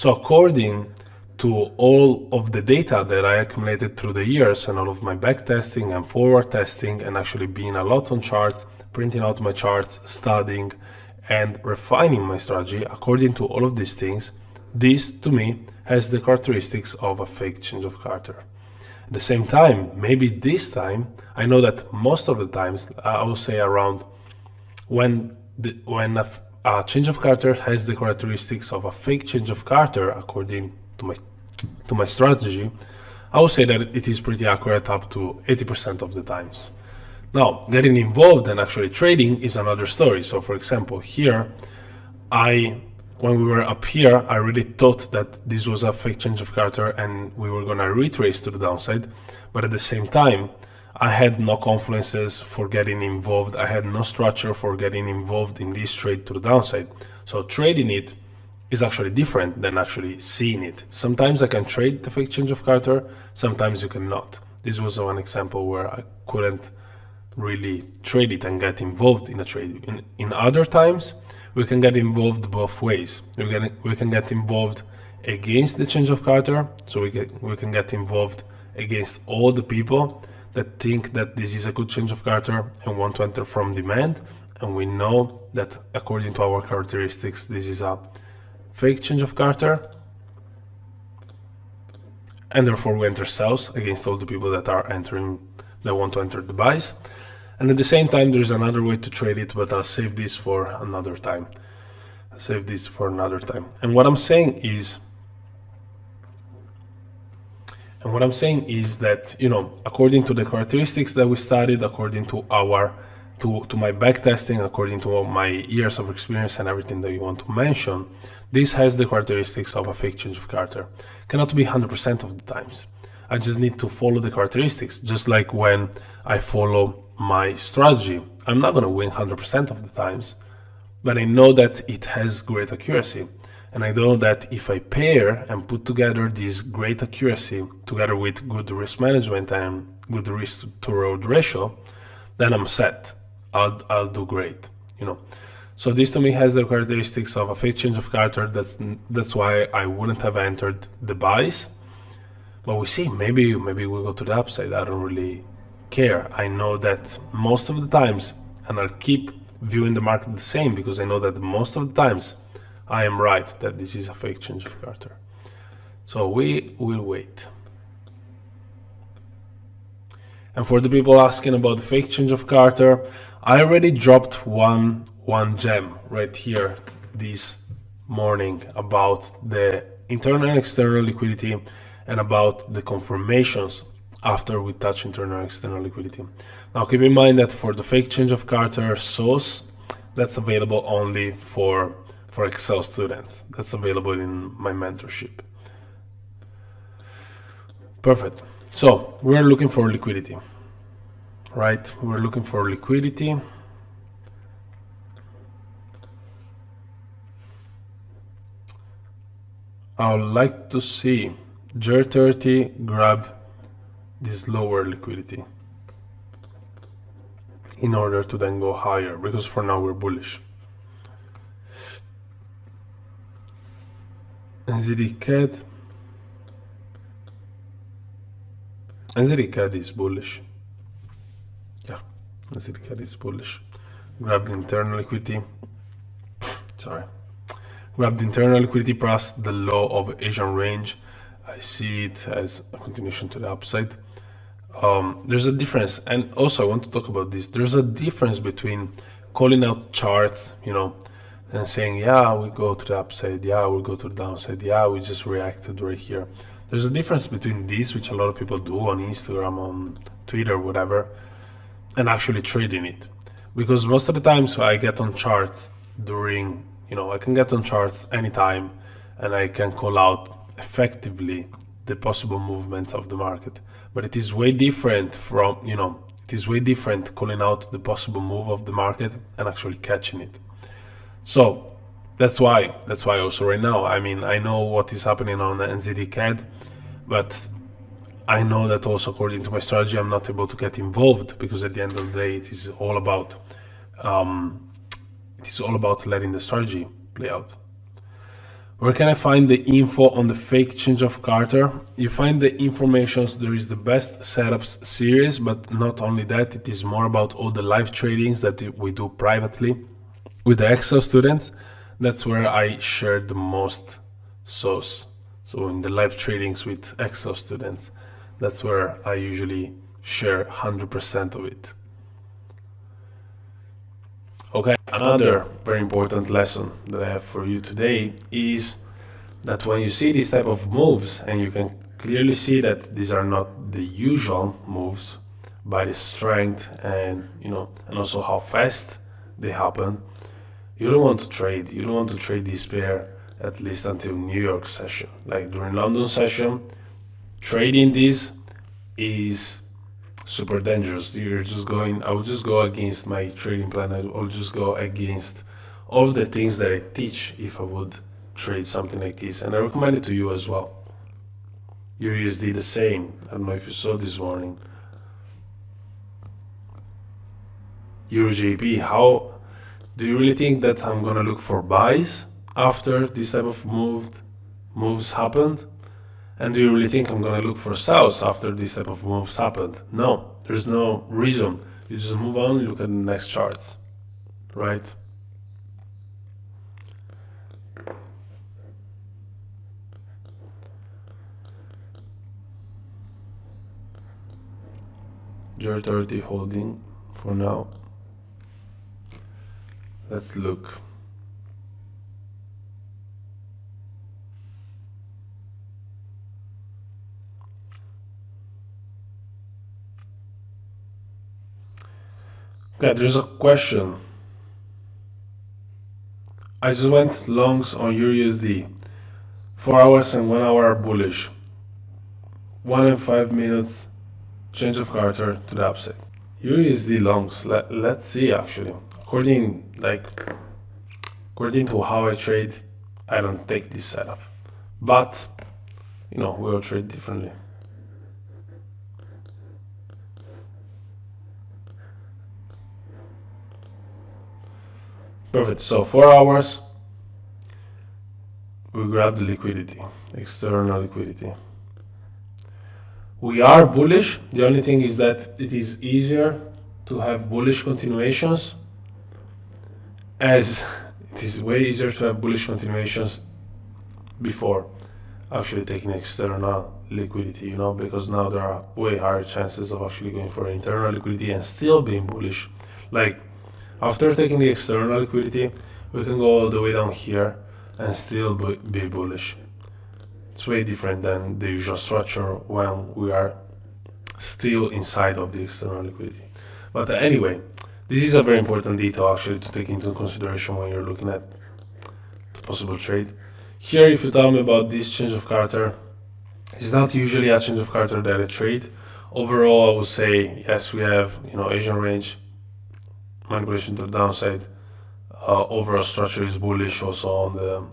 So according to all of the data that I accumulated through the years and all of my back testing and forward testing and actually being a lot on charts, printing out my charts, studying and refining my strategy, according to all of these things, this to me has the characteristics of a fake change of character. At the same time, maybe this time, I know that most of the times, I will say around when a change of character has the characteristics of a fake change of character, according to my strategy, I would say that it is pretty accurate up to 80% of the times. Now, getting involved and actually trading is another story. So for example, here, when we were up here, I really thought that this was a fake change of character and we were gonna retrace to the downside. But at the same time, I had no confluences for getting involved. I had no structure for getting involved in this trade to the downside. So trading it is actually different than actually seeing it. Sometimes I can trade the fake change of character, sometimes you cannot. This was one example where I couldn't really trade it and get involved in a trade. In other times, we can get involved both ways. We can get involved against the change of character, so we can get involved against all the people that think that this is a good change of character and want to enter from demand, and we know that according to our characteristics, this is a fake change of character, and therefore we enter sells against all the people that want to enter the buys. And at the same time, there's another way to trade it, but I'll save this for another time. And what I'm saying is that, according to the characteristics that we studied, according to my back testing, according to my years of experience and everything that you want to mention, this has the characteristics of a fake change of character. Cannot be 100% of the times. I just need to follow the characteristics, just like when I follow my strategy. I'm not going to win 100% of the times, but I know that it has great accuracy. And I know that if I pair and put together this great accuracy together with good risk management and good risk to reward ratio, then I'm set. I'll do great, So this to me has the characteristics of a fake change of character. That's why I wouldn't have entered the buys. But we see, maybe we go to the upside. I don't really care. I know that most of the times, and I'll keep viewing the market the same because I know that most of the times I am right that this is a fake change of character. So we will wait. And for the people asking about the fake change of character, I already dropped one gem right here this morning about the internal and external liquidity and about the confirmations after we touch internal and external liquidity. Now keep in mind that for the fake change of character source, that's available only for Excel students. That's available in my mentorship. Perfect. So we're looking for liquidity, right? We're looking for liquidity. I would like to see GER30 grab this lower liquidity in order to then go higher, because for now we're bullish. NZD CAD is bullish. Yeah, NZD CAD is bullish. Grab the internal liquidity. Sorry. Grab the internal liquidity plus the low of Asian range. I see it as a continuation to the upside. There's a difference, and also I want to talk about this. There's a difference between calling out charts, and saying, yeah, we go to the upside, yeah, we go to the downside, yeah, we just reacted right here. There's a difference between this, which a lot of people do on Instagram, on Twitter, whatever, and actually trading it. Because most of the times I get on charts during, I can get on charts anytime and I can call out effectively the possible movements of the market. But it is way different from, it is way different calling out the possible move of the market and actually catching it. So that's why also right now, I know what is happening on the NZD CAD, but I know that also according to my strategy, I'm not able to get involved, because at the end of the day, it is all about letting the strategy play out. Where can I find the info on the fake change of Carter? You find the informations. There is the best setups series, but not only that, it is more about all the live tradings that we do privately with the Excel students. That's where I share the most sauce. So in the live tradings with Excel students, that's where I usually share 100% of it. Okay, another very important lesson that I have for you today is that when you see these type of moves, and you can clearly see that these are not the usual moves by the strength and and also how fast they happen, you don't want to trade. You don't want to trade this pair at least until New York session. Like during London session, trading this is super dangerous. You're just going, I would just go against my trading plan. I will just go against all of the things that I teach if I would trade something like this. And I recommend it to you as well. Your USD the same. I don't know if you saw this morning. Euro JP, how do you really think that I'm gonna look for buys after this type of moves happened? And do you really think I'm gonna look for sells after this type of moves happened? No, there's no reason. You just move on and look at the next charts, right? J30 holding for now. Let's look. Okay, there's a question. I just went longs on EURUSD. 4 hours and 1 hour bullish. 1 and 5 minutes change of Carter to the upside. EURUSD longs. Let's see actually. According to how I trade, I don't take this setup. But we'll trade differently. Perfect. So 4 hours, we grab the liquidity, external liquidity. We are bullish. The only thing is that it is easier to have bullish continuations, as it is way easier to have bullish continuations before actually taking external liquidity, because now there are way higher chances of actually going for internal liquidity and still being bullish. Like after taking the external liquidity, we can go all the way down here and still be bullish. It's way different than the usual structure when we are still inside of the external liquidity. But anyway, this is a very important detail actually to take into consideration when you're looking at the possible trade. Here, if you tell me about this change of Carter, it's not usually a change of Carter that I trade. Overall, I would say yes, we have Asian range manipulation to the downside. Overall structure is bullish also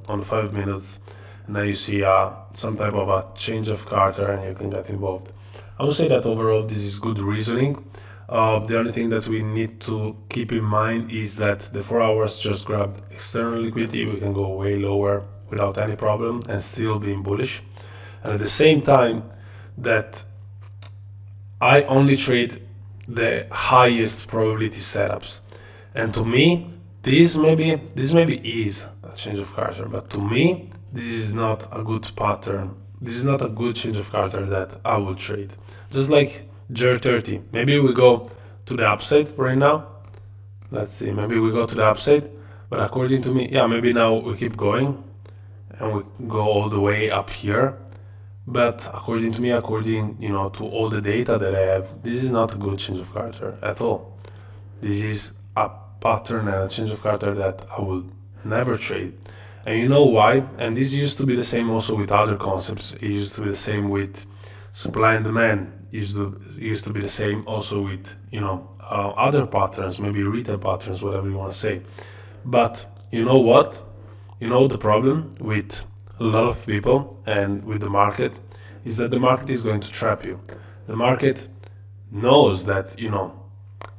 on the 5 minutes. And now you see some type of a change of Carter and you can get involved. I would say that overall this is good reasoning. The only thing that we need to keep in mind is that the 4 hours just grabbed external liquidity. We can go way lower without any problem and still being bullish. And at the same time that I only trade the highest probability setups. And to me, this maybe is a change of Carter, but to me, this is not a good pattern. This is not a good change of Carter that I will trade. Just like J30. Maybe we go to the upside right now. Let's see, maybe we go to the upside. But according to me, yeah, maybe now we keep going and we go all the way up here. But according to me, to all the data that I have, this is not a good change of Carter at all. This is a pattern and a change of Carter that I will never trade. And you know why? And this used to be the same also with other concepts. It used to be the same with supply and demand. It used to be the same also with other patterns, maybe retail patterns, whatever you want to say. But you know what? The problem with a lot of people and with the market is that the market is going to trap you. The market knows that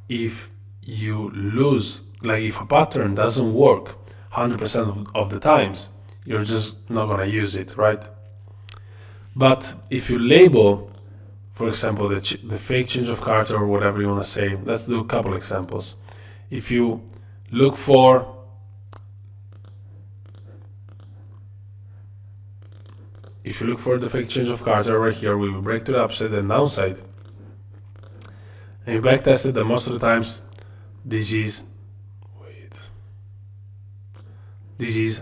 if you lose, like if a pattern doesn't work 100% of the times, you're just not gonna use it, right? But if you label, for example, the fake change of character or whatever you want to say, let's do a couple examples. If you look for the fake change of character right here, we will break to the upside and downside, and you backtest it, and most of the times this is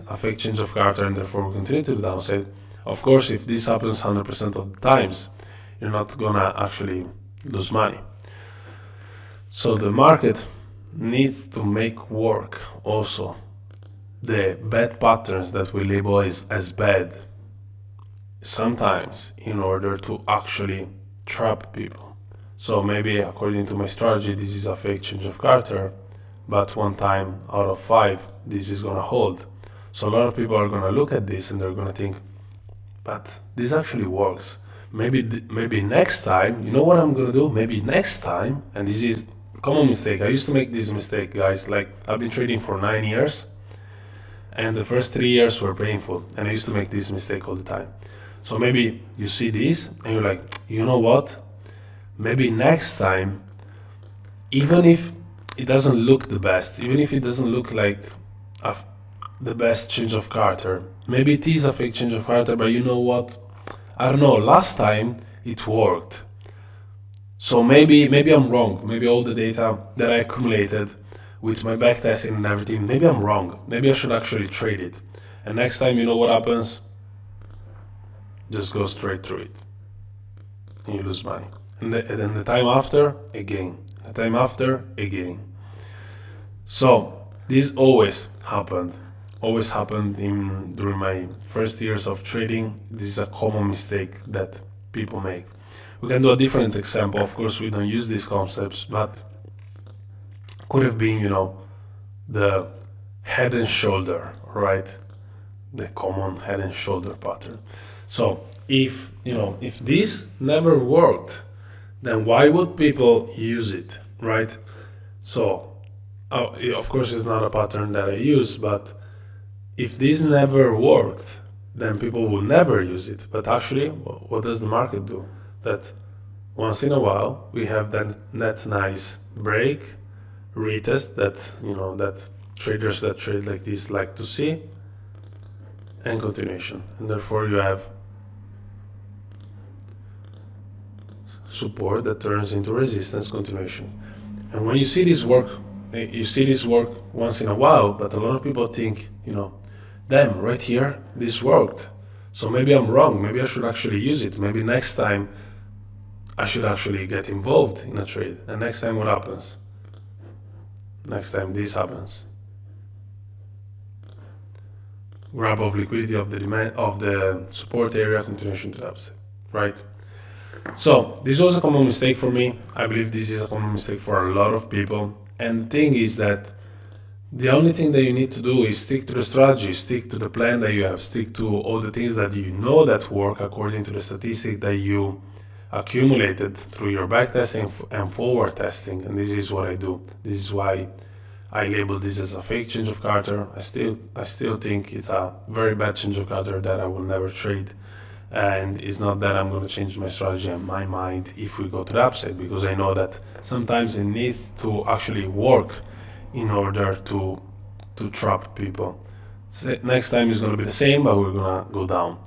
a fake change of character, and therefore we continue to the downside. Of course, if this happens 100% of the times, you're not gonna actually lose money. So the market needs to make work also the bad patterns that we label as bad sometimes in order to actually trap people. So maybe according to my strategy, this is a fake change of character, but 1 time out of 5 this is gonna hold. So a lot of people are gonna look at this and they're gonna think, but this actually works. Maybe next time, you know what I'm gonna do? Maybe next time, and this is a common mistake. I used to make this mistake, guys. Like, I've been trading for 9 years, and the first 3 years were painful, and I used to make this mistake all the time. So maybe you see this, and you're like, you know what? Maybe next time, even if it doesn't look the best, even if it doesn't look like the best change of character, maybe it is a fake change of character, but you know what? I don't know, last time it worked. So maybe I'm wrong. Maybe all the data that I accumulated with my backtesting and everything, maybe I'm wrong. Maybe I should actually trade it. And next time, you know what happens? Just go straight through it. And you lose money. And then the time after, again. The time after, again. So this always happened during my first years of trading. This is a common mistake that people make. We can do a different example. Of course, we don't use these concepts, but could have been, the head and shoulder, right? The common head and shoulder pattern. So if this never worked, then why would people use it, right? So of course, it's not a pattern that I use, but if this never worked, then people will never use it. But actually, what does the market do? That once in a while we have that nice break, retest that traders that trade like this like to see, and continuation. And therefore you have support that turns into resistance, continuation. And when you see this work once in a while, but a lot of people think, damn, right here, this worked. So maybe I'm wrong. Maybe I should actually use it. Maybe next time I should actually get involved in a trade. And next time what happens? Next time this happens. Grab of liquidity of the demand of the support area, continuation to the upside, right? So this was a common mistake for me. I believe this is a common mistake for a lot of people. And the thing is that the only thing that you need to do is stick to the strategy, stick to the plan that you have, stick to all the things that you know that work according to the statistic that you accumulated through your backtesting and forward testing. And this is what I do. This is why I label this as a fake change of character. I still think it's a very bad change of character that I will never trade. And it's not that I'm going to change my strategy and my mind if we go to the upside, because I know that sometimes it needs to actually work in order to trap people. So next time is going to be the same, but we're going to go down.